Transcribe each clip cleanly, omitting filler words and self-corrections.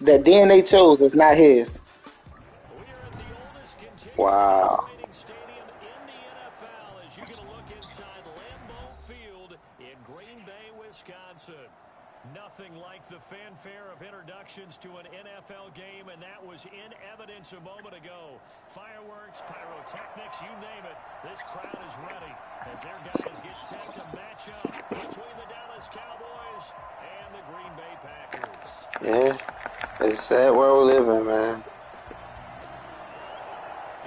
The DNA chose is not his. We are at the oldest continually Wow. operating stadium in the NFL as you get a look inside Lambeau Field in Green Bay, Wisconsin. Nothing like the fanfare of introductions to an NFL game, and that was in evidence a moment ago. Fireworks, pyrotechnics, you name it. This crowd is ready as their guys get set to match up between the Dallas Cowboys and the Green Bay Packers. Yeah. It's a sad world we live in, man.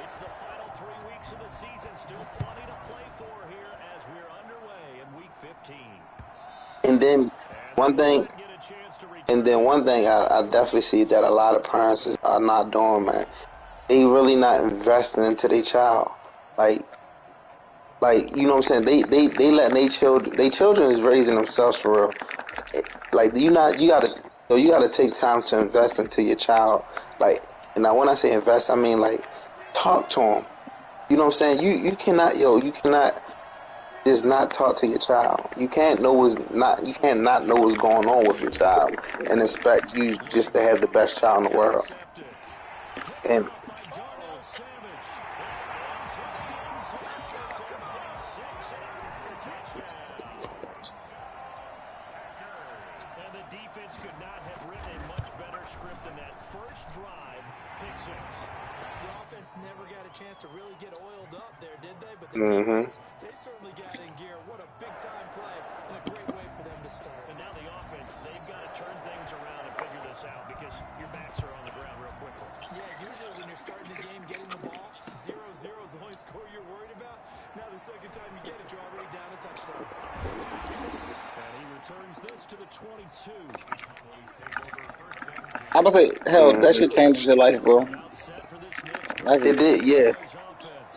It's the final 3 weeks of the season. Still plenty to play for here as we're underway in Week 15. And then And they one will thing not get a chance to and return then this one thing I offense from definitely see that a lot of parents are not doing, man. They really not investing into their child. Like you know what I'm saying? They letting their children is raising themselves for real. Like you gotta take time to invest into your child. Like, and now when I say invest, I mean like talk to them. You know what I'm saying? You cannot just not talk to your child. You can't not know what's going on with your child and expect you just to have the best child in the world. intercepted. Picked And off by Darnell Savage. And into the end zone. It's a pick six and another touchdown. And the defense could not have written a much better script than that first drive. Pick six. The offense never got a chance to really get oiled up there, did they? But the hmm defense, they certainly got in gear. What a big-time play and a great way for them to start. And now the offense, they've got to turn things around and figure this out because your backs are on the ground real quickly. Yeah, usually when you're starting the game, getting the ball, 0-0 is the only score you're worried about. Now the second time you get it, you're already down a touchdown. And he returns this to the 22. I'm gonna say, hell, that shit changes your life, bro. About set for this next That's It drive just for did, the yeah. Cowboys offense.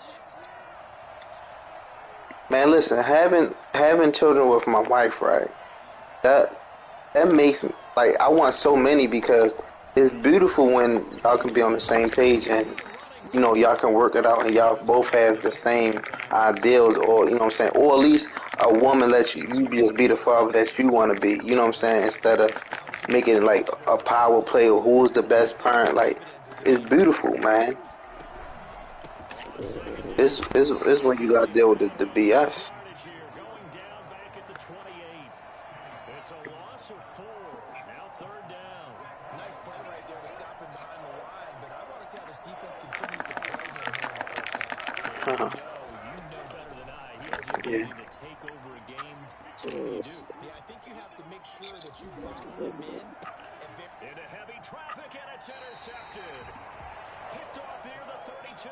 Man, listen, having children with my wife, right? That that makes me like I want so many because it's beautiful when y'all can be on the same page and y'all can work it out and y'all both have the same ideals, or you know what I'm saying, or at least a woman lets you just be the father that you want to be, you know what I'm saying, instead of making it like a power play or who's the best parent. Like, it's beautiful, man. Second down This and this goal. this when you gotta deal with the BS. Yardage here going down back at the 28. It's a loss of 4. Now third down. Nice play right there to stop him behind the line, but I want to see how this defense continues to play him here in the first half. Well, you know better than I. He has the Yeah. ability to take over a game. So what do you do? Yeah, I think you have to make sure that you bottle him in. Into heavy traffic, and it's intercepted. Picked off here, the 32.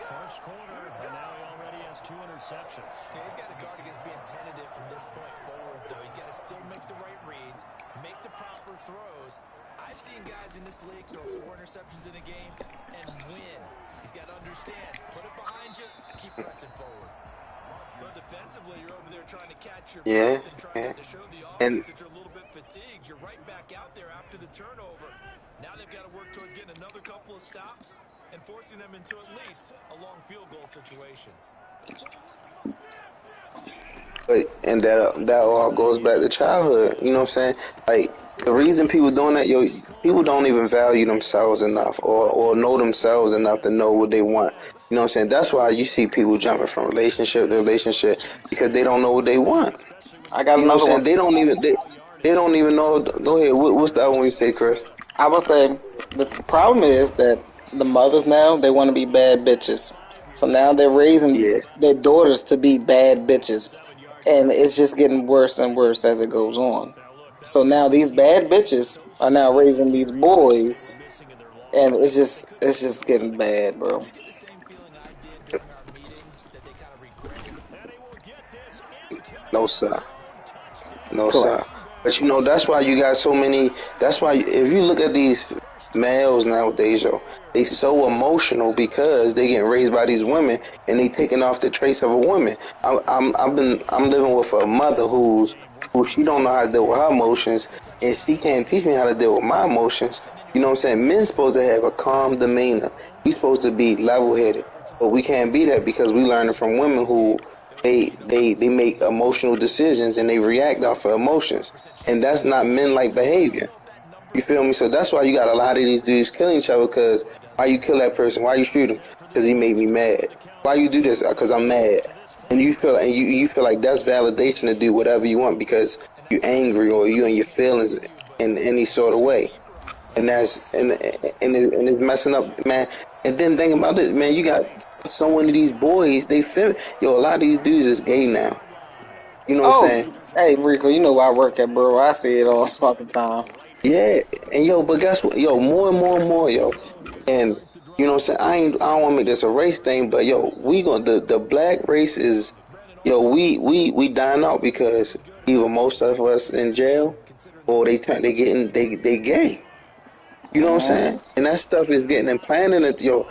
First quarter, and now he already has 2 interceptions. Yeah, he's got to guard against being tentative from this point forward, though. He's got to still make the right reads, make the proper throws. I've seen guys in this league throw 4 interceptions in a game and win. He's got to understand, put it behind you, keep pressing forward. But defensively, you're over there trying to catch your Yeah, breath and yeah. trying to show the And offense that you're a little bit fatigued. You're right back out there after the turnover. Now they've got to work towards getting another couple of stops and forcing them into at least a long field goal situation. and that all goes back to childhood. You know what I'm saying? Like, the reason people doing that, people don't even value themselves enough, or know themselves enough to know what they want. You know what I'm saying? That's why you see people jumping from relationship to relationship because they don't know what they want. I got You know what another I'm saying? one. They don't even know. Go ahead. What's the other one you say, Chris? I will say the problem is that the mothers now they want to be bad bitches. So now they're raising Yeah. their daughters to be bad bitches, and it's just getting worse and worse as it goes on. Now, look, that So was now a these scheme bad that the bitches are coaches now trusted raising the these three guys that were boys, missing in their and loss. it's just getting bad, bro. Did you get the same feeling I did during our meetings that they kind of regretted? And he will get this into the No, end sir. zone. No, Touchdown, sir. Correct. Green But Bay. that's why you got so many. That's why if you look at these First males touchdown of the nowadays, yo, year. they so emotional because they getting raised by these women and they taking off the traits of a woman. I'm living with a mother who she don't know how to deal with her emotions, and she can't teach me how to deal with my emotions. You know what I'm saying? Men's supposed to have a calm demeanor. We supposed to be level headed, but we can't be that because we learning from women who they make emotional decisions and they react off of emotions, and that's not men like behavior. You feel me? So that's why you got a lot of these dudes killing each other. Because why you kill that person? Why you shoot him? Because he made me mad. Why you do this? Because I'm mad. And you feel like that's validation to do whatever you want because you angry or you in your feelings in any sort of way. And that's and it's messing up, man. And then think about it, man. You got so many of these boys. They feel yo. A lot of these dudes is gay now. You know what I'm Oh, saying? hey Rico, you know where I work at, bro. I see it all the fucking time. Yeah, and yo, but guess what? Yo, more and more and more, yo. And you know what I'm saying? I don't want to make this a race thing, but yo, we going the black race is yo, we dying out because either most of us in jail or they gay. You know what I'm saying? And that stuff is getting implanted at yo,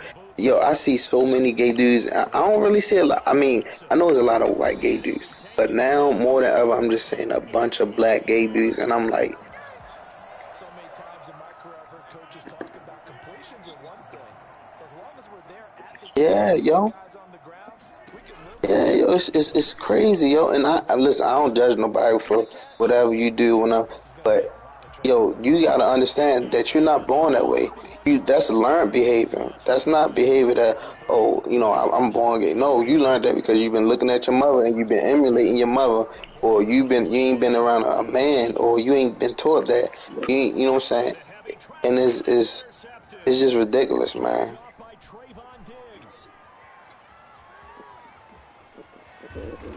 I see so many gay dudes. I don't really see a lot. I mean, I know there's a lot of white gay dudes, but now more than ever I'm just seeing a bunch of black gay dudes and I'm like, So many times in my career, I've heard coaches talk about completions are one thing. As long as we're there at the yeah, catch with yo. guys on the ground, we can live with Yeah, that. yo, it's crazy, yo. And I listen. I don't judge nobody for whatever you do, whenever. But yo, you gotta understand that you're not born that way. That's learned behavior. That's not behavior that I'm born gay. No, you learned that because you've been looking at your mother and you've been emulating your mother, or you ain't been around a man, or you ain't been taught that. You know what I'm saying? And it's just ridiculous, man.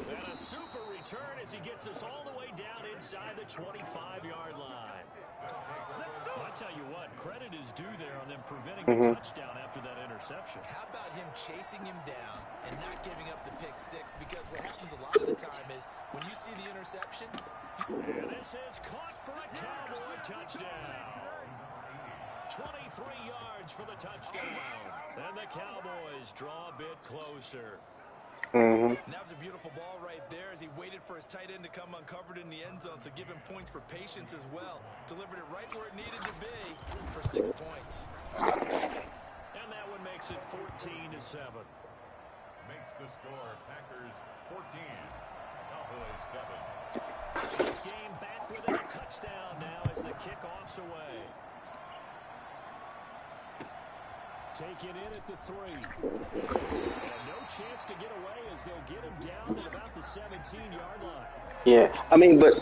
And a super return as he gets us all the way down inside the 25-yard line. Well, I tell you what, credit is due there on them preventing the Hmm. touchdown after that interception. How about him chasing him down and not giving up the pick six? Because what happens a lot of the time is when you see the interception. And this is caught for a Cowboy touchdown. 23 yards for the touchdown. And the Cowboys draw a bit closer. Hmm. And that was a beautiful ball right there as he waited for his tight end to come uncovered in the end zone. So give him points for patience as well. Delivered it right where it needed to be for 6 points. And that one makes it 14-7. Makes the score Packers 14, Cowboys 7. This game back within a touchdown now as the kickoff's away. Taken in at the 3. And no chance to get away as they'll get him down at about the 17-yard line. Yeah, I mean, but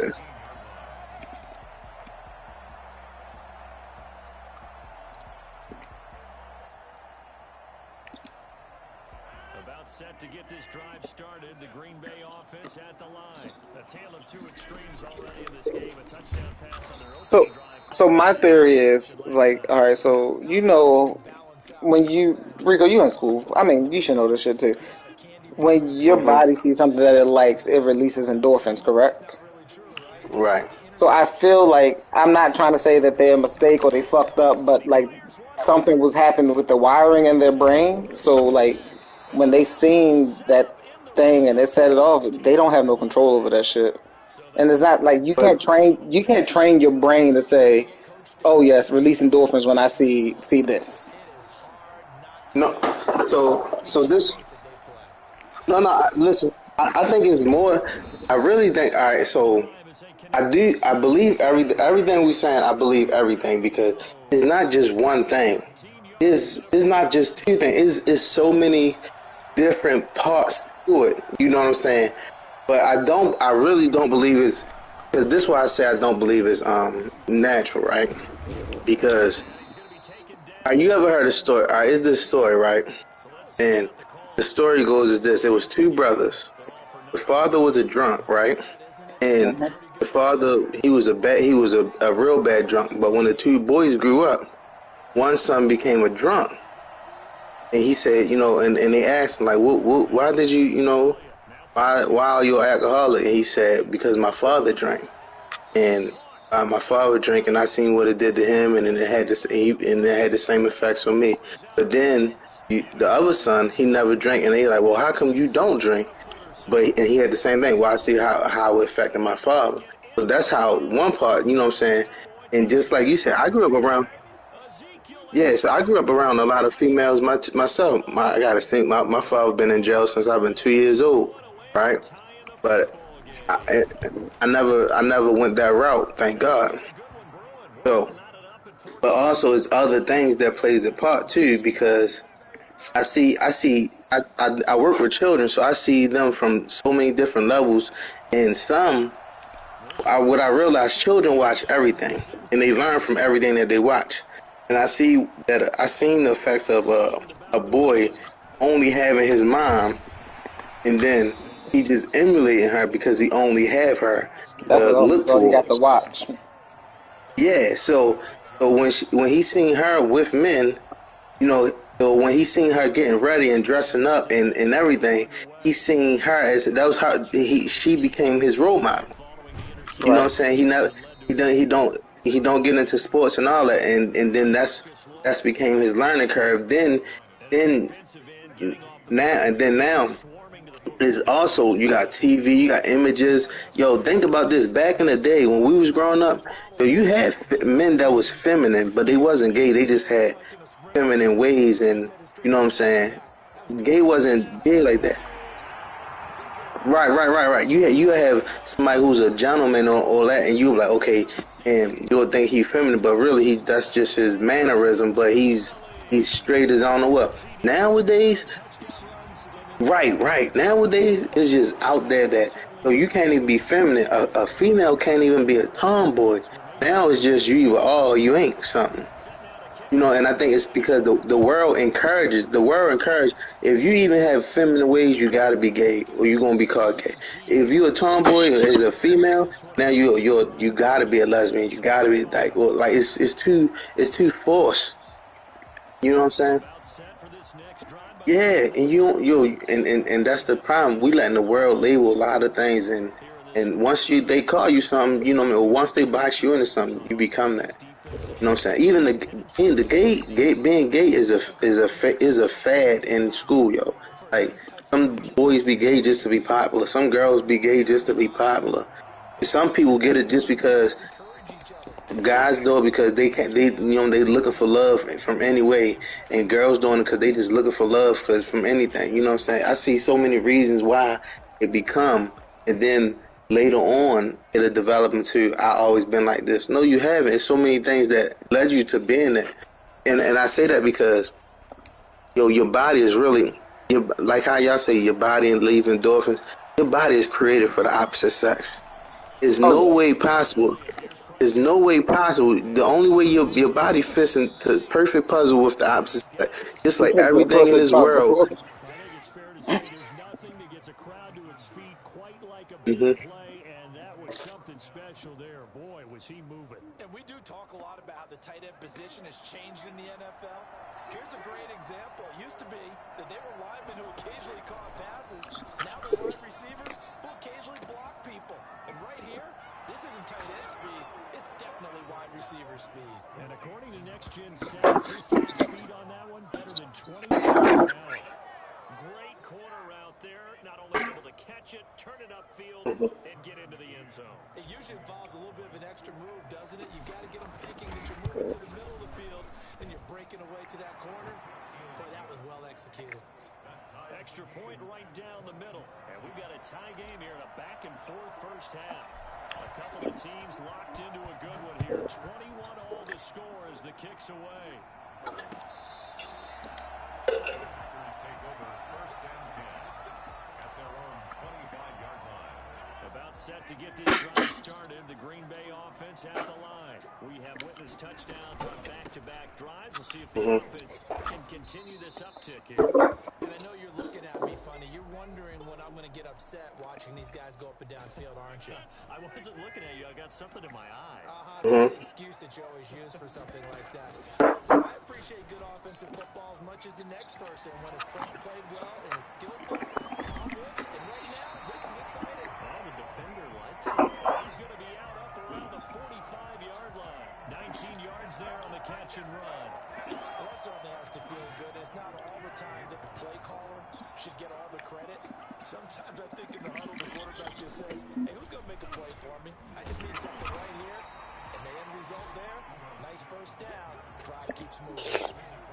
About set to get this drive started. The Green Bay offense at the line. A tale of two extremes already in this game. A touchdown pass on their So, opening drive. so my theory is like, all right. So when Rico, you in school? I mean, you should know this shit too. When your hmm, body sees something that it likes, it releases endorphins, correct? right. So I feel like I'm not trying to say that they're a mistake or they fucked up, but like something was happening with the wiring in their brain. So like when they seen that thing and they set it off, they don't have no control over that shit. And it's not like But you can't train your brain to say, "Oh yes, release endorphins when I see this." no, so this no, listen. I think it's more. I really think. All right, so I do. I believe everything we saying. I believe everything because it's not just one thing. It's not just two things. It's so many different parts to it. You know what I'm saying? But I don't. I really don't believe it's because this is why I say I don't believe it's natural, right? Because you ever heard a story? All right, it's this story, right? And the story goes as this: it was two brothers. The father was a drunk, right? And Mhm. the father he was a real bad drunk. But when the two boys grew up, one son became a drunk, and he said, and they asked him like, why did you, why are you an alcoholic? And he said, because my father drank, and my father drank, and I seen what it did to him, and then it had the same effects on me. But then the other son, he never drank, and they like, well, how come you don't drink? And he had the same thing. Well, I see how it affected my father. So that's how one part, you know what I'm saying? And just like you said, I grew up around, yeah, so I grew up around a lot of females myself. I gotta think, my father been in jail since I've been 2 years old, right? But I, I never went that route, thank God. So. but also it's other things that plays a part too because I work with children, so I see them from so many different levels, and what I realize, children watch everything, and they learn from everything that they watch, and I seen the effects of a boy only having his mom, and then he just emulating her because he only have her to That's look all he got toward. to watch. Yeah, so when he seen her with men, you know, so when he seen her getting ready and dressing up and everything, he seen her as that was her. She became his role model. You know what I'm Right. saying? He don't get into sports and all that, and then that's became his learning curve. Then now is also you got TV, you got images. Yo, think about this. Back in the day when we was growing up, yo, you had men that was feminine, but they wasn't gay. They just had feminine ways, and you know what I'm saying. Gay wasn't gay like that. Right. You have somebody who's a gentleman or all that, and you're like, okay, and you'll think he's feminine, but really that's just his mannerism. But he's straight as I don't know what. Nowadays, right. Nowadays, it's just out there that you can't even be feminine. A female can't even be a tomboy. Now it's just you either all or you ain't something. You know, and I think it's because the world encourages if you even have feminine ways, you gotta be gay or you're gonna be called gay. If you're a tomboy or as a female, now you gotta be a lesbian. You gotta be like well, like it's too forced. You know what I'm saying? Yeah, and and that's the problem. We letting the world label a lot of things, and once they call you something, you know, or once they box you into something, you become that. You know what I'm saying? Even the being gay is a fad in school, yo. Like some boys be gay just to be popular. Some girls be gay just to be popular. Some people get it just because guys do it because they can't. They looking for love from any way, and girls doing it because they just looking for love because from anything. You know what I'm saying? I see so many reasons why it become, and then later on it'll develop into I always been like this. No, you haven't. It's so many things that led you to being that, and I say that because your body is really like how y'all say your body and leave endorphins. Your body is created for the opposite sex. There's Oh no yeah. way possible there's no way possible. The only way your body fits into perfect puzzle with the opposite sex, just like It's a everything in perfect this world. puzzle. I think it's fair to say there's nothing that gets a crowd to its feet quite like a big Hmm. play, and that was something special there. Boy, was he moving. And we do talk a lot about how the tight end position has changed in the NFL. Here's a great example. It used to be that they were linemen who occasionally caught passes. Now they're wide receivers who occasionally block people. And right here, this isn't tight end speed. It's definitely wide receiver speed. And according to Next Gen Stats, his top speed on that one better than 20 miles an hour. Great corner route there. Not only able to catch it, turn it upfield, and get into the end zone. It usually involves a little bit of an extra move, doesn't it? You've got to get them thinking that you're moving to the middle of the field and you're breaking away to that corner. Boy, that was well executed. Extra point right down the middle. And we've got a tie game here in a back-and-forth first half. A couple of teams locked into a good one here. 21 all to score as the kick's away. Packers take over first and 10 at their own 25-yard line. About set to get this drive started. The Green Bay offense at the line. We have witnessed touchdowns on back-to-back drives. We'll see if the offense can continue this uptick here. And I know you're looking at me funny. You're wondering when I'm going to get upset watching these guys go up and down field, aren't you? I wasn't looking at you. I got something in my eye. That's the excuse that you always use for something like that. Listen, I appreciate good offensive football as much as the next person. When it's played well and is skillful, I'm with it. And right now, this is exciting. Well, the defender likes it. And he's going to be out up around the 45-yard line. 19 yards there on the catch and run. Well, that certainly has to feel good. It's not all the time that the play caller should get all the credit. Sometimes I think in the huddle, the quarterback just says, hey, who's going to make a play for me? I just need something right here. And the end result there, nice first down. Drive keeps moving.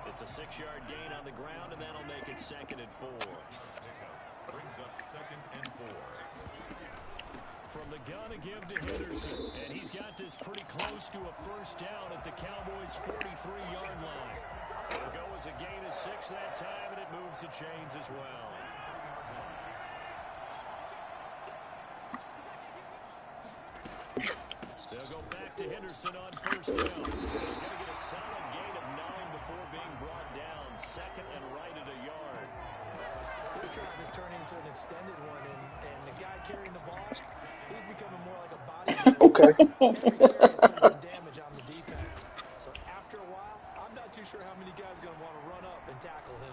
It's a 6-yard gain on the ground, and that'll make it 2nd and 4. Brings up 2nd and 4. from the gun to give to Henderson. And he's got this pretty close to a first down at the Cowboys' 43-yard line. It'll go as a gain of 6 that time, and it moves the chains as well. They'll go back to Henderson on first down. He's going to get a solid gain of 9 before being brought down. Second and right at a yard. This drive is turning into an extended one, and the guy carrying the ball, he's becoming more like a bodybuilder. Okay. Every carry is putting some damage on the defense. So after a while, I'm not too sure how many guys are going to want to run up and tackle him.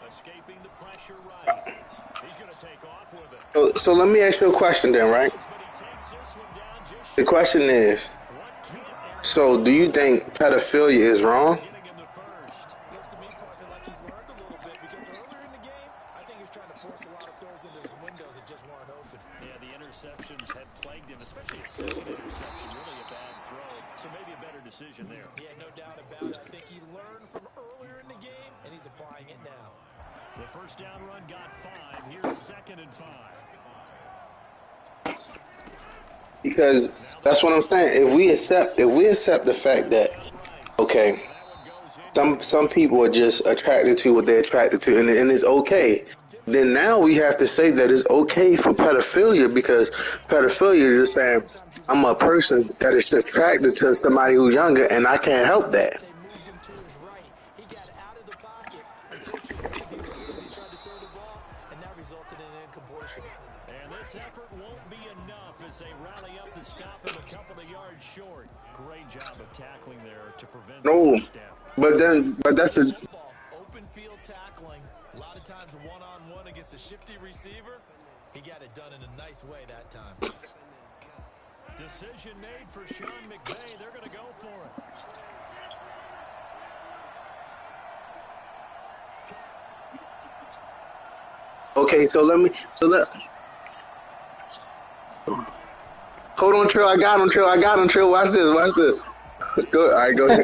Escaping the pressure right. He's going to take off with it. So let me ask you a question then, right? But he takes this one down just The question is, what can't so do you think pedophilia is wrong? getting him the first. Looks to me, partner, like he's learned a little bit because earlier in the game, I think he was trying to force a lot of throws into his windows that just weren't open. Yeah, the interceptions had plagued him, especially a second interception, really a bad throw. So maybe a better decision there. Yeah, no doubt about it. I think he learned from earlier in the game, and he's applying it now. The first down run got 5. Here's 2nd and 5. Because that's what I'm saying. If we accept the fact that, okay, some people are just attracted to what they're attracted to, and it's okay. Then now we have to say that it's okay for pedophilia, because pedophilia is just saying I'm a person that is attracted to somebody who's younger, and I can't help that. They moved him to his right. He got out of the pocket. Unfortunately, he was as soon as he tried to throw the ball, and that resulted in an incompletion. And this effort won't be enough as they rally up to stop him a couple of yards short. Great job of tackling there to prevent No, the first down. but that's a Football, open field tackling. A lot of times one-on-one against a shifty receiver. He got it done in a nice way that time. Decision made for Sean McVay. They're going to go for it. okay. Hold on, Trill. I got him, Trill. Watch this. Go. All right, go ahead.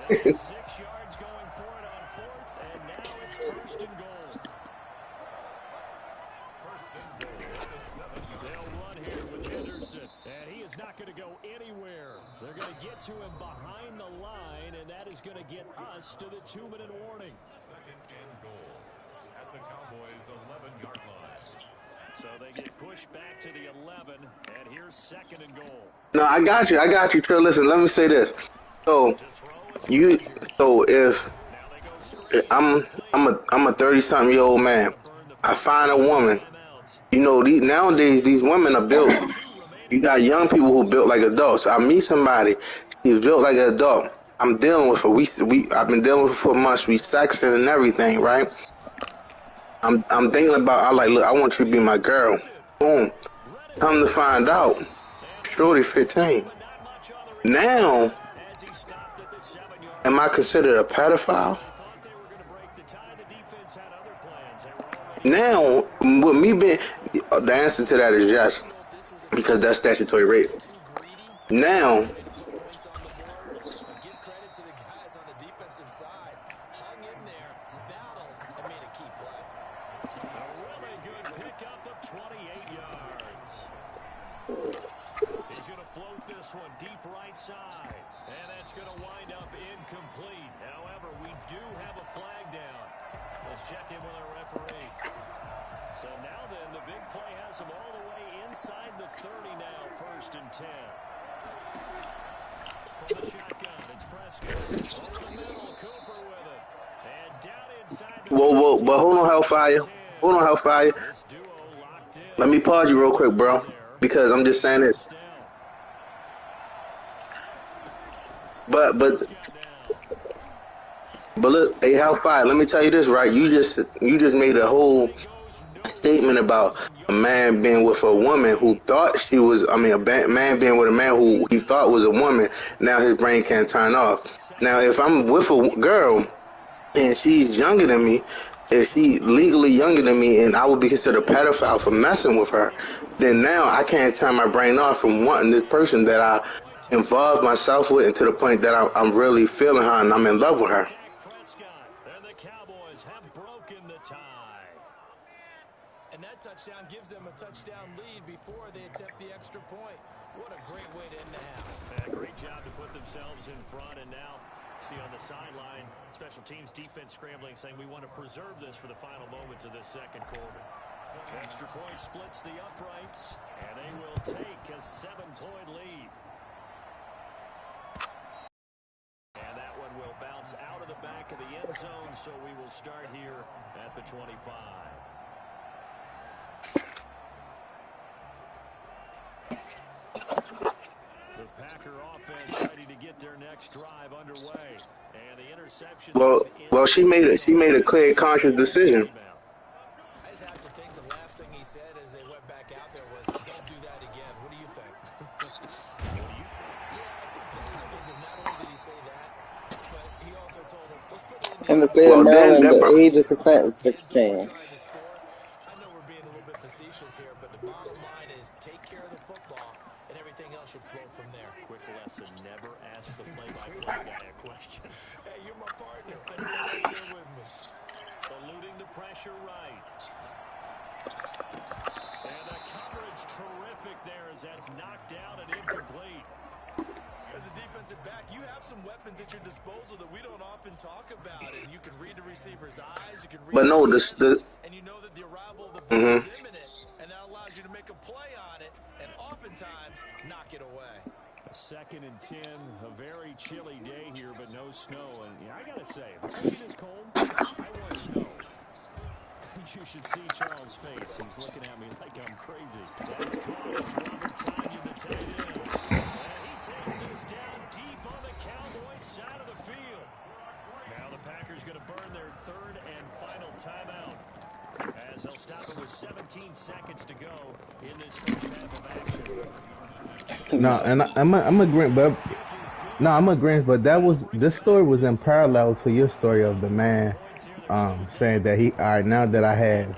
6 yards going for it on 4th, and now it's 1st and goal. They'll run here with Henderson, and he is not going to go anywhere. They're going to get to him behind the line, and that is going to get us to the 2-minute warning. 2nd and goal at the Cowboys' 11-yard line. So they get pushed back to the 11, and here's 2nd and goal. No, I got you, Trill. Listen, let me say this. So if Now they go straight. I'm a 30-something-year-old man, I find a woman. You know, nowadays these women are built. You got young people who built like adults. I meet somebody, he's built like an adult. I'm dealing with her. I've been dealing with her for months. We sexting and everything, right? I'm thinking about. Look, I want you to be my girl. Boom. Come to find out, shorty 15. Now, am I considered a pedophile? Now, with me being, the answer to that is yes, because that's statutory rape. Now, Points on the board, but give credit to the guys on the defensive side. Hung in there, battled, and made a key play. A really good pickup of 28 yards. He's going to float this one deep right side. And that's going to wind up incomplete. However, we do have a flag down. Let's check in with our referee. So now then, the big play has him all the way inside the 30 now, 1st and 10. From the shotgun, it's Prescott. Over the middle, Cooper with it. And down inside the whoa, but hold on, Hellfire. This duo locked in. Let me pause you real quick, bro, because I'm just saying this. But look, hey, Hellfire, let me tell you this, right? You just made a whole statement about a man being with a woman who thought she was, a man being with a man who he thought was a woman. Now his brain can't turn off. Now, if I'm with a girl and she's younger than me, if she legally younger than me and I would be considered a pedophile for messing with her, then now I can't turn my brain off from wanting this person that I involved myself with, and to the point that I'm really feeling her and I'm in love with her. Prescott and the Cowboys have broken the tie. And that touches touchdown gives them a touchdown lead before they attempt the extra point. What a great way to end the half. Great job to put themselves in front, and now see on the sideline, special teams defense scrambling, saying we want to preserve this for the final moments of this second quarter. Extra point splits the uprights, and they will take a 7-point lead. And that one will bounce out of the back of the end zone, so we will start here at the 25. The Packer offense ready to get their next drive underway. And the interception. Well, she made a clear, conscious decision. I just have to think the last thing he said as they went back out there was, don't do that again. What do you think? Yeah, I think that not only did he say that, but he also told him, let's put it In in the the state of Maryland, the Well, age of consent is 16. trying to score. I know we're being a little bit facetious here, but the bottom line is take care of the football, and everything else should flow from there. Quick lesson, never ask the play-by-play guy a question. Hey, you're my partner. I know you're right there with me. Eluding the pressure right. And the coverage terrific there as that's knocked down and incomplete. As a defensive back, you have some weapons at your disposal that we don't often talk about, and you can read the receiver's eyes, you can read But no, his hands, and you know that the arrival of the ball is imminent, and that allows you to make a play on it, and oftentimes knock it away. A 2nd and 10, a very chilly day here, but no snow. And yeah, I gotta say, if it's gonna be this cold, I want snow. You should see Charles' face. He's looking at me like I'm crazy. That's college Robert Tonyan, the tight end. And he takes us down deep on the Cowboys side of the field. Now the Packers going to burn their 3rd and final timeout, as they'll stop it with 17 seconds to go in this first half of action. No, and I'm agreeing, but no, I'm agreeing, but this story was in parallel to your story of the man saying that all right, now that I have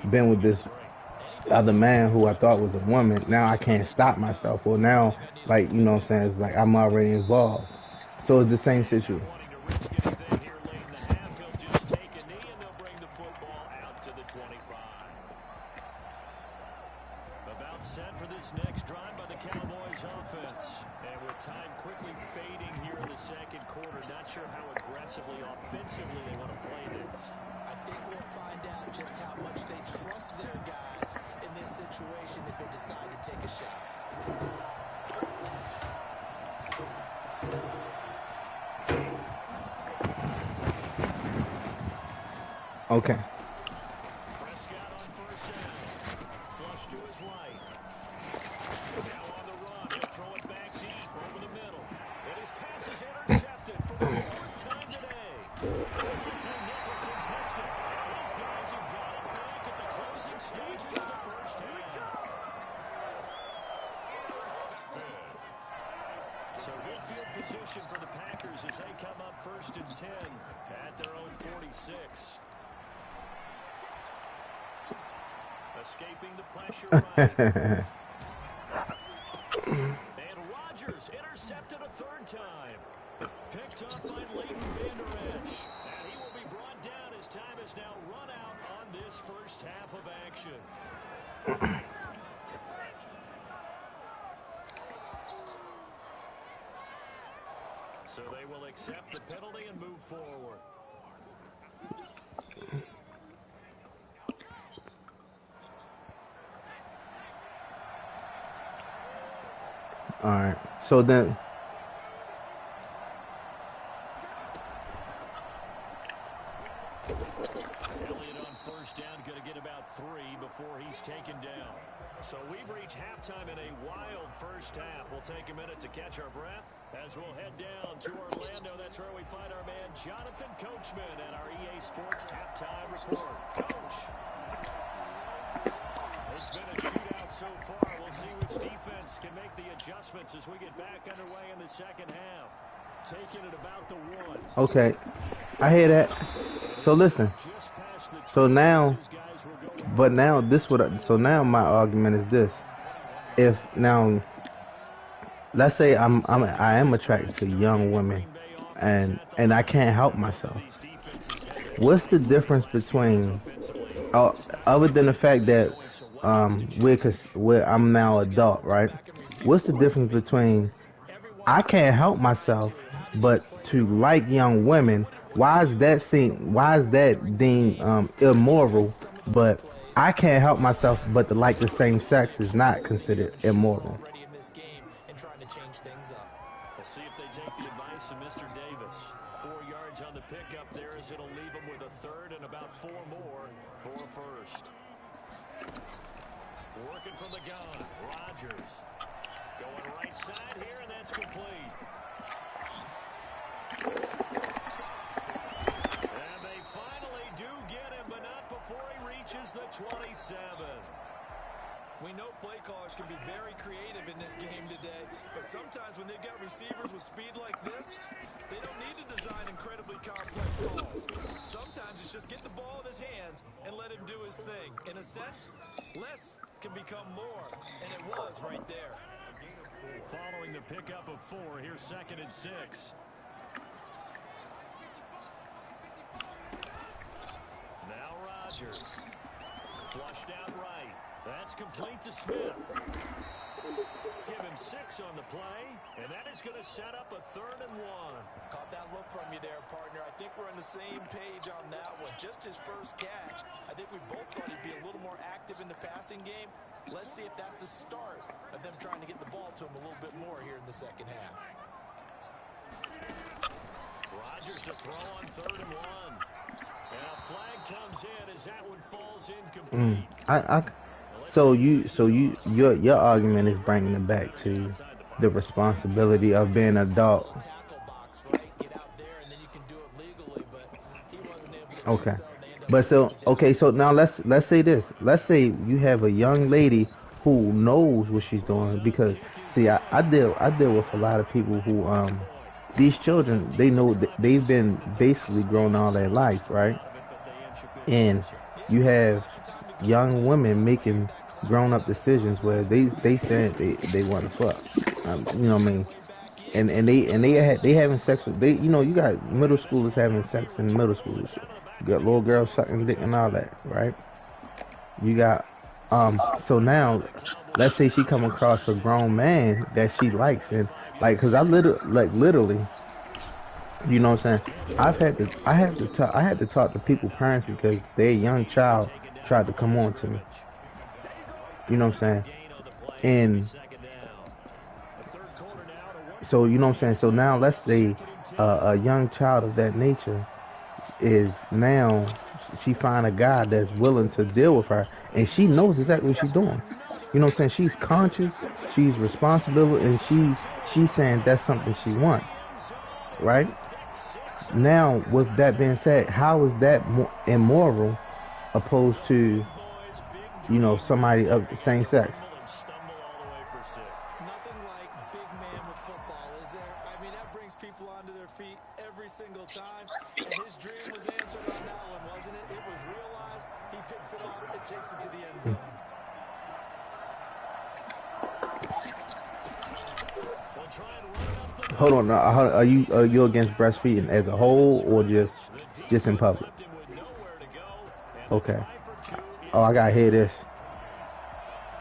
been with this other man who I thought was a woman, now I can't stop myself. Well, now, like, you know what I'm saying, it's like I'm already involved. So it's the same situation. About set for this next drive by the Cowboys offense. And with time quickly fading here in the second quarter, not sure how aggressively, offensively they want to play this. I think we'll find out just how much they trust their guys in this situation if they decide to take a shot. Okay. Prescott on 1st down. Flush to his right. Now on the run. He'll throw it back deep over the middle. And his pass is intercepted for the 4th time today. Nicholson picks it. And these guys have got it back at the closing stages of the first half. So good field position for the Packers as they come up 1st and 10 at their own 46. Escaping the pressure right. And Rodgers intercepted a 3rd time. Picked up by Leighton Vander Esch. And he will be brought down as time is now run out on this first half of action. So they will accept the penalty and move forward. All right. So then, Elliott on 1st down, going to get about 3 before he's taken down. So we've reached halftime in a wild first half. We'll take a minute to catch our breath as we'll head down to Orlando. That's where we find our man Jonathan Coachman at our EA Sports halftime report. Coach. It's been a shootout so far. We'll see which defense can make the adjustments as we get back underway in the second half. Taking it about the 1. okay, I hear that. So listen. So now, but now so now my argument is this: if now, let's say I am attracted to young women, and I can't help myself. What's the difference between, other than the fact that where I'm now adult, right? What's the difference between I can't help myself, but to like young women, why is that deemed immoral? But I can't help myself, but to like the same sex is not considered immoral. already in this game and trying to change things up. We'll see if they take the advice of Mr. Davis. 4 yards on the pickup there as it'll leave them with a third and about 4 more for a first. Working from the gun, Rodgers. Going right side here, and that's complete. And they finally do get him, but not before he reaches the 27. We know play callers can be very creative in this game today, but sometimes when they've got receivers with speed like this, they don't need to design incredibly complex calls. Sometimes it's just get the ball in his hands and let him do his thing. In a sense, less can become more, and it was right there. Following the pickup of 4, here's 2nd and 6. Now Rodgers. Flushed out right. That's complete to Smith. Give him 6 on the play, and that is going to set up a 3rd and 1. Caught that look from you there, partner. I think we're on the same page on that one. Just his first catch. I think we both thought he'd be a little more active in the passing game. Let's see if that's the start of them trying to get the ball to him a little bit more here in the second half. Rodgers to throw on 3rd and 1. And a flag comes in as that one falls incomplete. Your argument is bringing it back to the responsibility of being an adult. Okay, so now let's say this. Let's say you have a young lady who knows what she's doing because see, I deal with a lot of people who these children they know that they've been basically grown all their life, right? And you have young women making grown up decisions where they said they want to fuck. You know what I mean? They having sex with they you know you got middle schoolers having sex in middle school. You got little girls sucking dick and all that, right? You got so now let's say she come across a grown man that she likes and like cuz literally you know what I'm saying? I had to talk to people parents because their young child tried to come on to me. You know what I'm saying? And so you know what I'm saying? So now let's say a young child of that nature is now she find a guy that's willing to deal with her and she knows exactly what she's doing. You know what I'm saying? She's conscious, she's responsible, and she's saying that's something she wants, right? Now, with that being said, how is that immoral opposed to, you know, somebody of the same sex? Nothing like big man with football, is there? I mean, that brings people onto their feet every single time. And his dream was answered on that one, wasn't it? It was realized. He picks it off and takes it to the end zone. Hold on, are you against breastfeeding as a whole or just in public? Okay. Oh, I gotta hear this.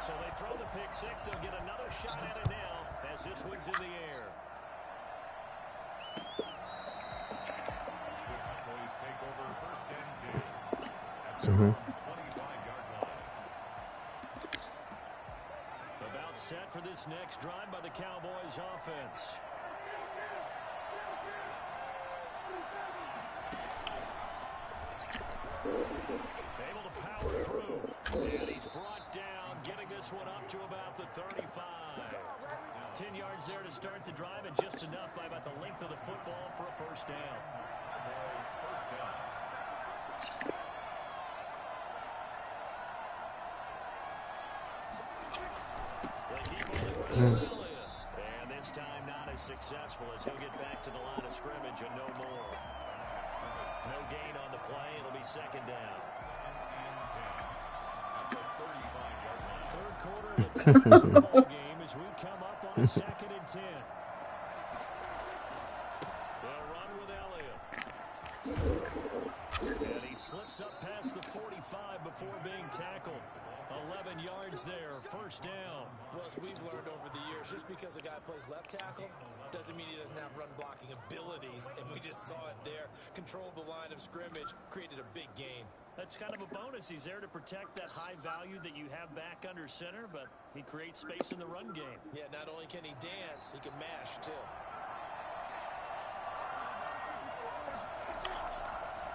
So they throw the pick 6. They'll get another shot at it now as this one's in the air. Cowboys take over 1st and 10 at their Mm-hmm. 25-yard line. About set for this next drive by the Cowboys offense. Able to power through. And he's brought down, getting this one up to about the 35. 10 yards there to start the drive, and just enough by about the length of the football for a first down. First down. They keep on the ground, and this time not as successful as he'll get back to the line of scrimmage and no more. No gain on the play. It'll be 2nd down. 3rd quarter of the ball game as we come up on a 2nd and 10. They'll run with Elliott. And he slips up past the 45 before being tackled. 11 yards there, first down. Well, as we've learned over the years, just because a guy plays left tackle doesn't mean he doesn't have run blocking abilities, and we just saw it there. Controlled the line of scrimmage, created a big gain. That's kind of a bonus. He's there to protect that high value that you have back under center, but he creates space in the run game. Yeah, not only can he dance, he can mash, too.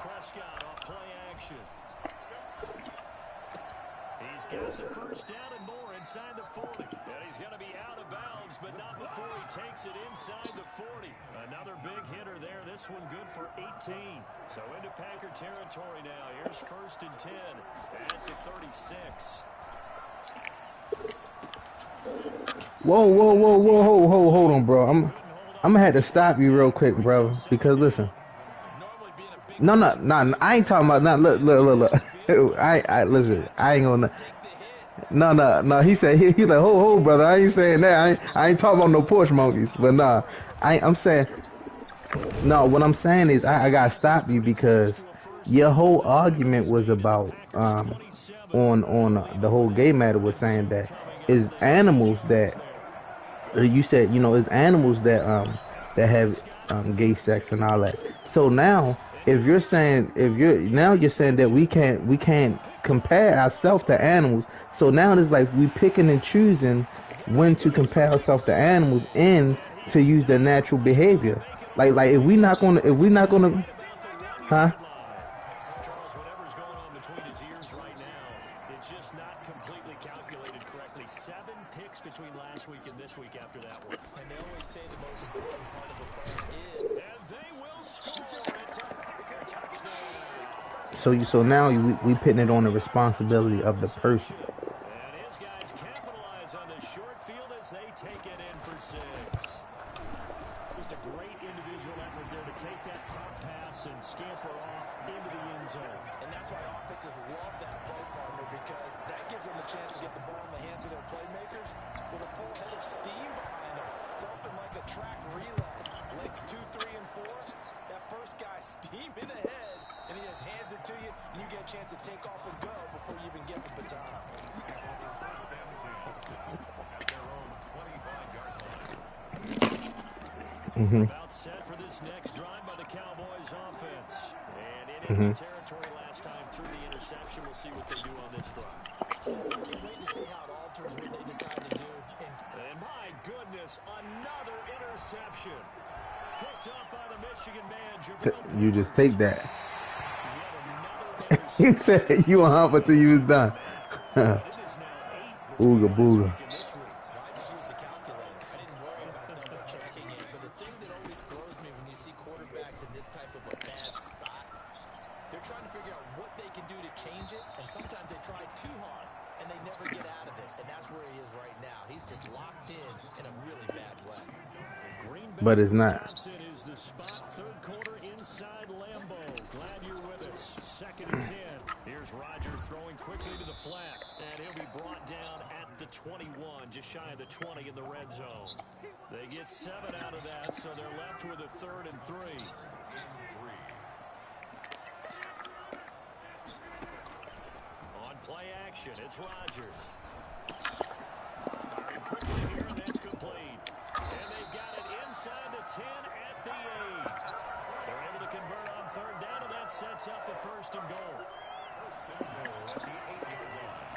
Prescott off play action. He's got the first down and more inside the 40. And he's going to be out of bounds, but not before he takes it inside the 40. Another big hitter there. This one good for 18. So into Packer territory now. Here's first and 10 at the 36. Whoa, hold on, bro. I'm gonna have to stop you real quick, bro, because listen. No, I ain't talking about look. I listen. I ain't gonna. No. He said he like, hold, brother. I ain't saying that. I ain't talking about no porch monkeys. But nah, I'm saying. No, what I'm saying is I gotta stop you because your whole argument was about on the whole gay matter was saying that is animals that you said is animals that have gay sex and all that. So now you're saying that we can't compare ourselves to animals. So now it's like we picking and choosing when to compare ourselves to animals and to use their natural behavior. Like if we're not gonna, huh? Charles, whatever's going on between his ears right now, it's just not completely calculated correctly. 7 picks between last week and this week after that one. And they always say the most important part of a play is. And they will score. It's a Packer touchdown. So now we putting it on the responsibility of the person. And his guys capitalize on the short field as they take it in for 6. Just a great individual effort there to take that pop pass and scamper off into the end zone. And that's why offenses love that play partner, because that gives them a chance to get the ball in the hands of their playmakers with a full head of steam behind them. It's open like a track relay. Legs 2, 3, and 4. That first guy steaming ahead, and he just hands it to you, and you get a chance to take off and go before you even get the baton. First down at their own 25-yard line. About set for this next drive by the Cowboys offense. And in enemy territory last time through the interception. We'll see what they do on this drive. Can't wait to see how it alters what they decide to do. And my goodness, another interception. Picked up by the Michigan man. You just take that. He said you on hump until you was done. Ooga booga. I just used the calculator. I didn't worry about double checking it. But the thing that always throws me when you see quarterbacks in this type of a bad spot, they're trying to figure out what they can do to change it. And sometimes they try too hard, and they never get out of it. And that's where he is right now. He's just locked in a really bad way. But it's not. Wisconsin is the spot. Third quarter inside Lambeau. Glad you're with us. Second and 10. Here's Rodgers throwing quickly to the flat. And he'll be brought down at the 21, just shy of the 20 in the red zone. They get 7 out of that, so they're left with a 3rd and 3. On play action, it's Rodgers. Firing quickly here, and that's complete. And they've got it inside the 10 at the 8. They're able to convert on 3rd down, and that sets up a 1st and goal. At the 8-yard line.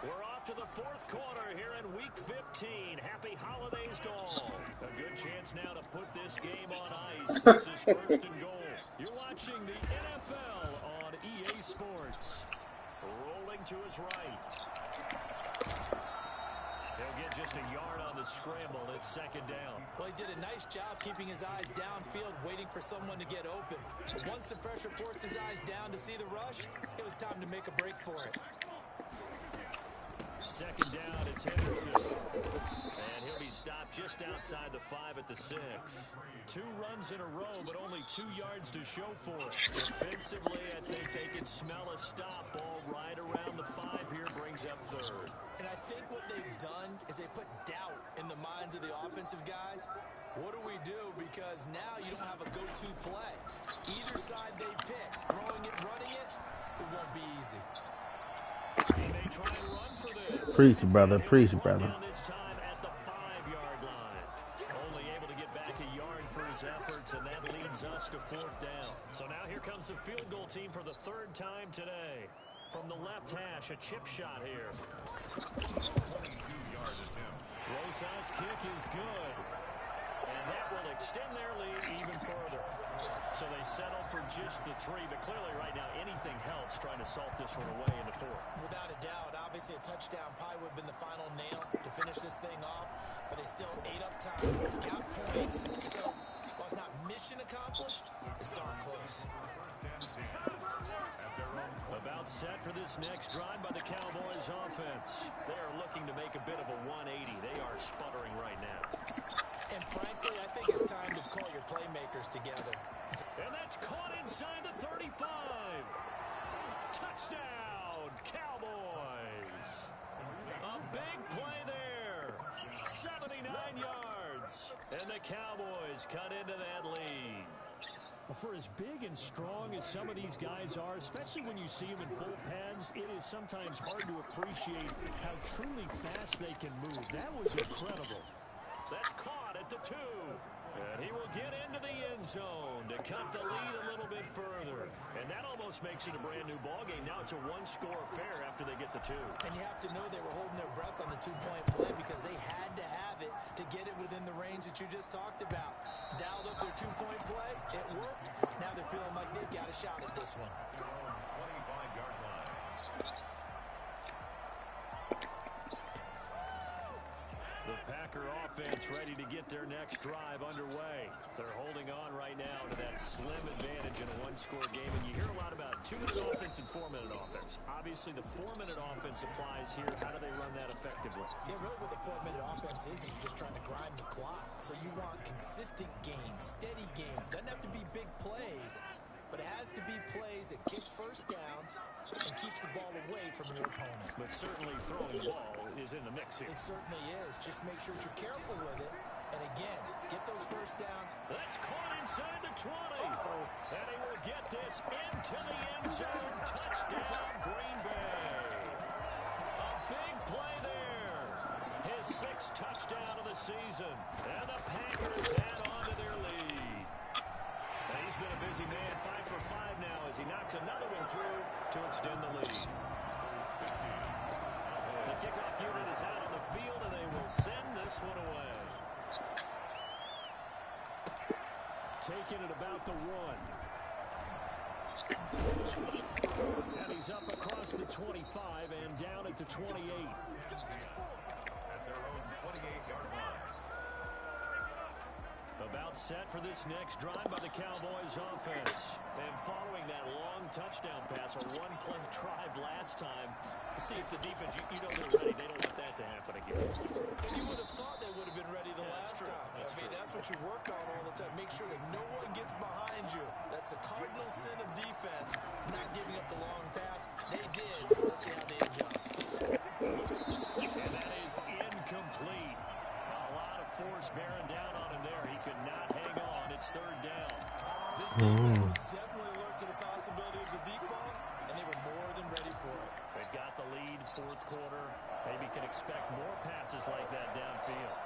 We're off to the 4th quarter here in Week 15. Happy holidays to all. A good chance now to put this game on ice. This is 1st and goal. You're watching the NFL on EA Sports. Rolling to his right. He'll get just a yard on the scramble. It's 2nd down. Well, he did a nice job keeping his eyes downfield, waiting for someone to get open. But once the pressure forced his eyes down to see the rush, it was time to make a break for it. 2nd down, it's Henderson. And he'll be stopped just outside the 5 at the 6. 2 runs in a row, but only 2 yards to show for it. Defensively, I think they can smell a stop. Ball right around the 5 here, brings up 3rd. And I think what they've done is they put doubt in the minds of the offensive guys. What do we do? Because now you don't have a go-to play. Either side they pick, throwing it, running it, it won't be easy. He may try and run for this. Preach, brother. And he'll be Preach, brought brother. down this time at the 5-yard line. Only able to get back a yard for his efforts, and that leads us to 4th down. So now here comes the field goal team for the 3rd time today. From the left hash, a chip shot here. 22-yard attempt. Rosa's kick is good. And that will extend their lead even further. So they settle for just the 3, but clearly right now anything helps trying to salt this one away in the 4th. Without a doubt, obviously a touchdown probably would have been the final nail to finish this thing off, but they still ate up time, got points, so while it's not mission accomplished, it's darn close. First and 10 at their own 20. About set for this next drive by the Cowboys offense. They are looking to make a bit of a 180. They are sputtering right now. And frankly, I think it's time to call your playmakers together. And that's caught inside the 35. Touchdown, Cowboys. A big play there. 79 yards. And the Cowboys cut into that lead. Well, for as big and strong as some of these guys are, especially when you see them in full pads, it is sometimes hard to appreciate how truly fast they can move. That was incredible. That's caught at the 2. And he will get into the end zone to cut the lead a little bit further. And that almost makes it a brand new ballgame. Now it's a 1-score affair after they get the 2. And you have to know they were holding their breath on the 2-point play because they had to have it to get it within the range that you just talked about. Dialed up their 2-point play. It worked. Now they're feeling like they've got a shot at this one. 25-yard line. The Packer offense ready to get their next drive underway. They're holding on right now to that slim advantage in a 1-score game. And you hear a lot about 2-minute offense and 4-minute offense. Obviously, the 4-minute offense applies here. How do they run that effectively? Yeah, really what the 4-minute offense is you're just trying to grind the clock. So you want consistent gains, steady gains. Doesn't have to be big plays, but it has to be plays that gets first downs and keeps the ball away from your opponent. But certainly throwing the ball is in the mix here. It certainly is. Just make sure that you're careful with it. And again, get those first downs. That's caught inside the 20. And he will get this into the end zone. Touchdown, Green Bay. A big play there. His 6th touchdown of the season. And the Packers add on to their lead. And he's been a busy man, 5 for 5 now as he knocks another one through to extend the lead. The kickoff unit is out on the field, and they will send this one away. Taking it about the 1. And he's up across the 25 and down at the 28. At their own 28-yard line. About set for this next drive by the Cowboys offense. And following that long touchdown pass, a 1-play drive last time. See if the defense, you know they're ready. They don't want that to happen again. You would have thought they would have been ready the last time. That's what you work on all the time. Make sure that no one gets behind you. That's the cardinal sin of defense, not giving up the long pass. They did. Let's see how they adjust. And that is incomplete. A lot of force bearing down on him there. He could not hang on. It's 3rd down. This defense was definitely alert to the possibility of the deep ball, and they were more than ready for it. They've got the lead, 4th quarter. Maybe can expect more passes like that downfield.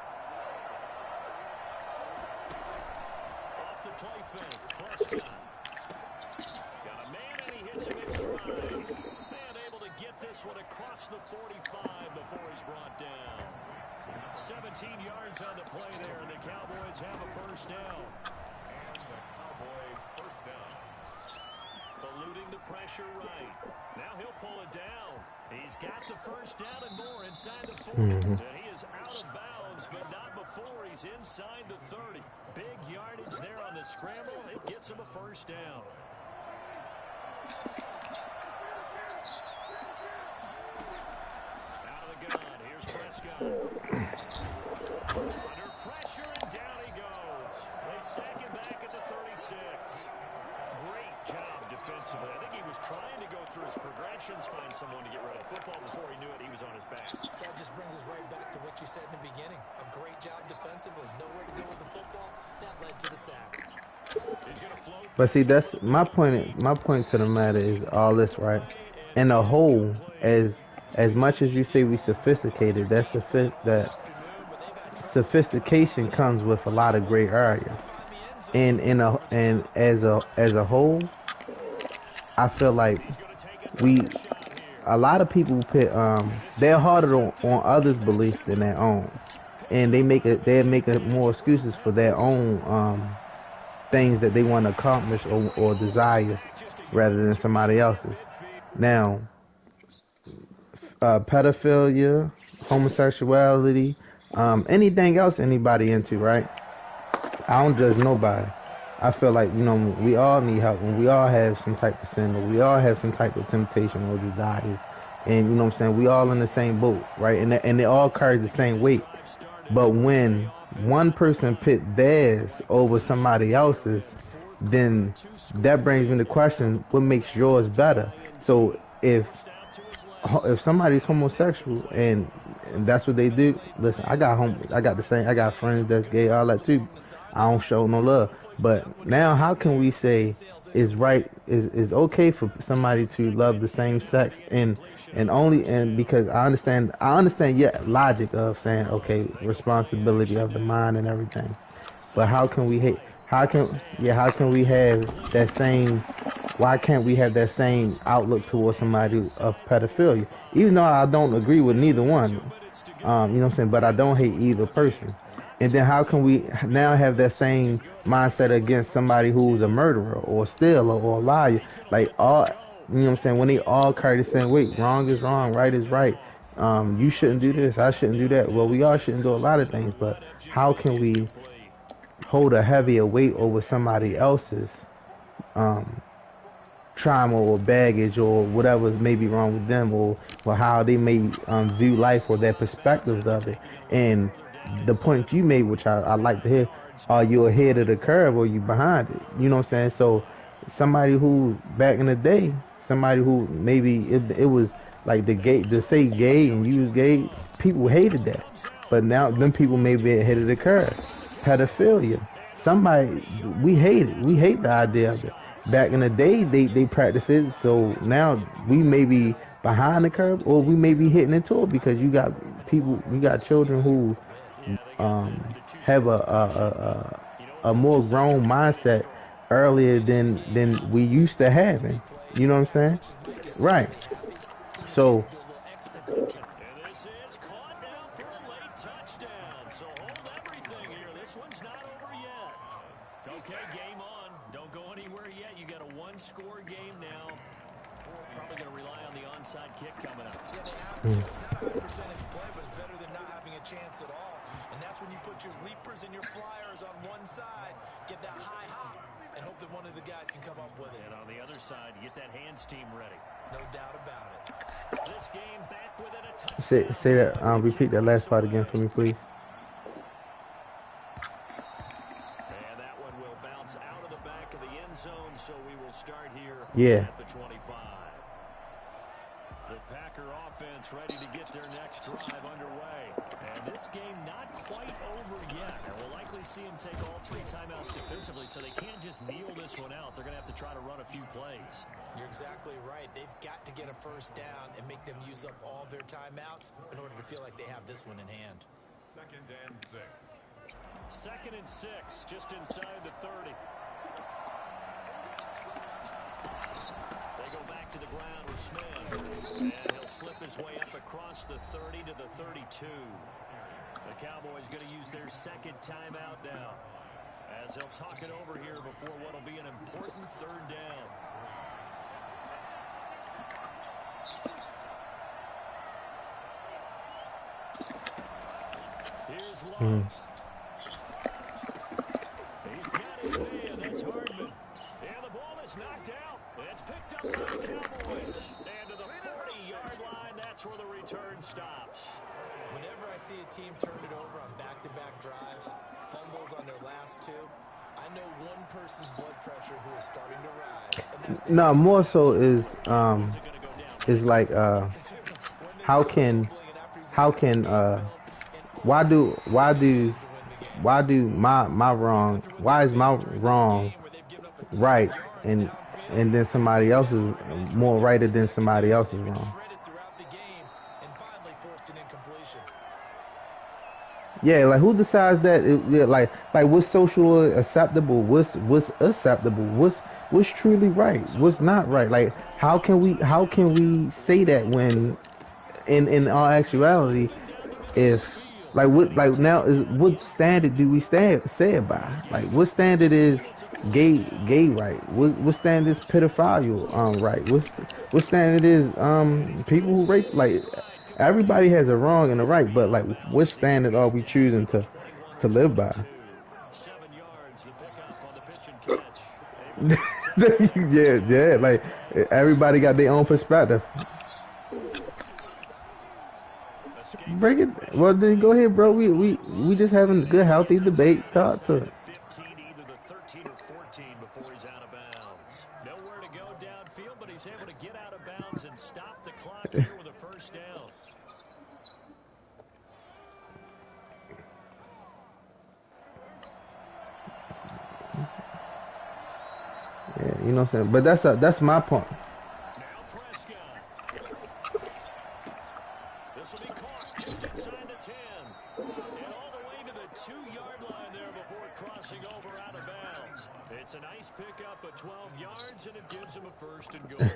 Off the play fake, Prescott. Got a man and he hits him in stride. And able to get this one across the 45 before he's brought down. 17 yards on the play there, and the Cowboys have a 1st down. And the Cowboy first down. Eluding the pressure right. Now he'll pull it down. He's got the 1st down and more inside the 40. And he is out of bounds, but not before he's inside the 30. Big yardage there on the scramble. It gets him a 1st down. Out of the gun. Here's Prescott. Under pressure, and down he goes. They sack him back at the 36. Great job defensively. I think he was trying to go through his progressions, find someone to get rid of the football. Before he knew it, he was on his back. So that just brings us right back to what you said in the beginning. A great job defensively. Nowhere to go with the football. That led to the sack. But see, that's my point. My point to the matter is all this, right? In a whole, as much as you say we sophisticated, that sophistication comes with a lot of gray areas. And as a whole, I feel like we a lot of people put they're harder on others' belief than their own, and they make more excuses for their own things that they want to accomplish or desires rather than somebody else's. Now, pedophilia, homosexuality, anything else anybody into, right? I don't judge nobody. I feel like, we all need help and we all have some type of sin or we all have some type of temptation or desires. And you know what I'm saying? We all in the same boat, right? And they all carry the same weight. But when one person pit theirs over somebody else's, then that brings me to question what makes yours better. So if somebody's homosexual and that's what they do, listen, I got friends that's gay, all that too. I don't show no love. But now how can we say is okay for somebody to love the same sex and because I understand yeah logic of saying okay responsibility of the mind and everything. But how can we hate? How can we have that same? Why can't we have that same outlook towards somebody of pedophilia? Even though I don't agree with neither one, you know what I'm saying. But I don't hate either person. And then how can we now have that same mindset against somebody who's a murderer or a stealer or a liar? Like all, you know what I'm saying. When they all carry the same weight, wrong is wrong, right is right. You shouldn't do this. I shouldn't do that. Well, we all shouldn't do a lot of things, but how can we hold a heavier weight over somebody else's um, trauma or baggage or whatever may be wrong with them or how they may view life or their perspectives of it. And the point you made, which I like to hear, are you ahead of the curve or you behind it? You know what I'm saying? So somebody who back in the day, somebody who maybe it was like to say gay and use gay, people hated that. But now them people may be ahead of the curve. Pedophilia. Somebody we hate it. We hate the idea of it. Back in the day they practiced it, so now we may be behind the curve or we may be hitting into it because you got children who have a more grown mindset earlier than we used to having. You know what I'm saying? Right. So And this is caught now for a late touchdown. So hold everything here. This one's not over yet. Okay, game on. Don't go anywhere yet. You got a one-score game now. Probably going to rely on the onside kick coming up. Yeah, they have to. It's not a high percentage play, but it's better than not having a chance at all. And that's when you put your leapers and your flyers on one side, get that high hop, and hope that one of the guys can come up with it. And on the other side, you get that hands team ready. No doubt about it. This game back within a touchdown. say that repeat that last part again for me, please. And that one will bounce out of the back of the end zone, so we will start here Yeah. at the 25. The Packer offense ready to get their next drive underway. And this game not quite over yet. And we'll likely see them take all three timeouts defensively, so they can't just kneel this one out. They're going to have to try to run a few plays. You're exactly right. They've got to get a first down and make them use up all their timeouts in order to feel like they have this one in hand. 2nd and 6. 2nd and 6, just inside the 30. They go back to the ground with Smith. And he'll slip his way up across the 30 to the 32. The Cowboys going to use their second timeout now, as they'll talk it over here before what will be an important third down. Here's Love. He's got his man. That's Hardman. And the ball is knocked out. It's picked up by the Cowboys. And to the 40-yard line, that's where the return stops. Whenever I see a team turn it over on back-to-back drives, fumbles on their last two, I know one person's blood pressure who is starting to rise, and that's the No, more so is like how can why do my wrong why is my wrong right, and then somebody else is more right than somebody else is wrong. Yeah, like who decides that? Yeah, like what's socially acceptable? What's acceptable? What's truly right? What's not right? Like how can we say that when in all actuality, if like what like now is what standard do we stand say it by? Like what standard is gay right? What standard is pedophile right? What standard is people who rape like everybody has a wrong and a right, but like what standard are we choosing to live by? 7 yards, the pickup on the pitch and catch. Able to get 7 on Yeah, first yeah, down. like everybody got their own perspective. Escaping Break the it. pressure Well, then go play. ahead, bro. It's We Mike we Williams. just having a good, And he healthy debate. intercepted Talk inside to the it. 15, either the 13 or 14 before he's out of bounds. Nowhere to go downfield, but he's able to get out of bounds and stop the clock here with a first down. Yeah, you know what I'm saying. But that's my point. Now Prescott. This will be caught just inside the 10. And all the way to the 2-yard line there before crossing over out of bounds. It's a nice pickup of 12 yards, and it gives him a first and goal.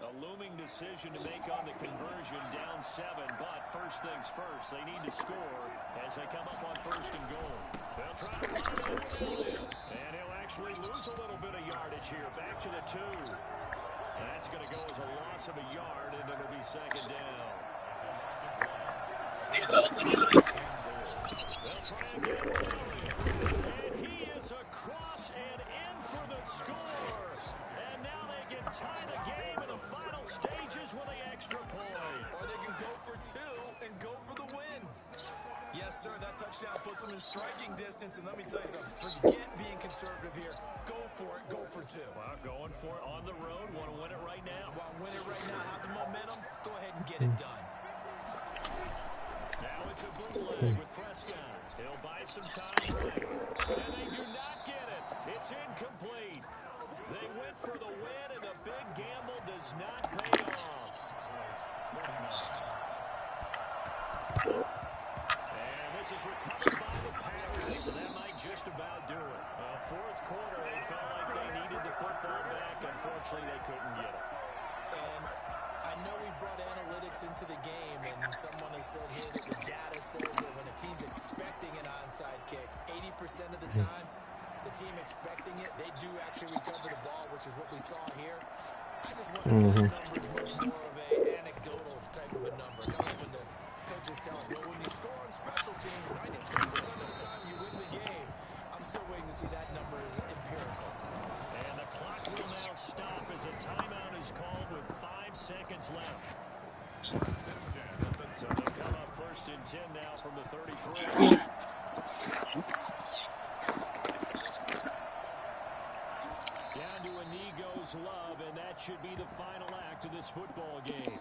A looming decision to make on the conversion, down 7, but first things first, they need to score as they come up on first and goal. They'll try to run it over Elliott, and he'll actually lose a little bit of yardage here, back to the 2. That's going to go as a loss of a yard, and it'll be second down. They'll try again with Elliott, and he is across and in for the score. And now they can tie the game in the final stages with the extra point. Or they can go for 2 and go for the win. Yes, sir, that touchdown puts them in striking distance. And let me tell you something, forget being conservative here. Go for it, go for 2. Well, going for it on the road. Want to win it right now? Want to win it right now, have the momentum, go ahead and get it done. Now it's a bootleg with Prescott. He'll buy some time right. And they do not get it. It's incomplete. They went for the win, and the big gamble does not pay off. And this is recovered by the Packers, and that might just about do it. Fourth quarter, they felt like they needed the football back. Unfortunately, they couldn't get it. And I know we brought analytics into the game, and someone has said here that the data says that when a team's expecting an onside kick, 80% of the time, the team expecting it, they do actually recover the ball, which is what we saw here. I just wonder if that number is much more of an anecdotal type of a number. Kind of when the coaches tell us, well, when you score on special teams, 92% of the time you win the game. I'm still waiting to see that number is empirical. And the clock will now stop as a timeout is called with 5 seconds left. So they'll come up first and 10 now from the 33. Down to Inigo's Love, and that should be the final act of this football game.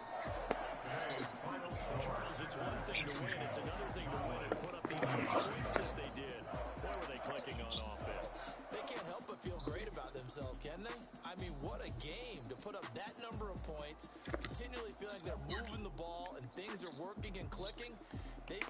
Charles, it's one thing to win. It's another thing to win and put up the points that they did. Boy, were they clicking on offense. They can't help but feel great about themselves, can they? I mean, what a game to put up that number of points, continually feel like they're moving the ball and things are working and clicking. They think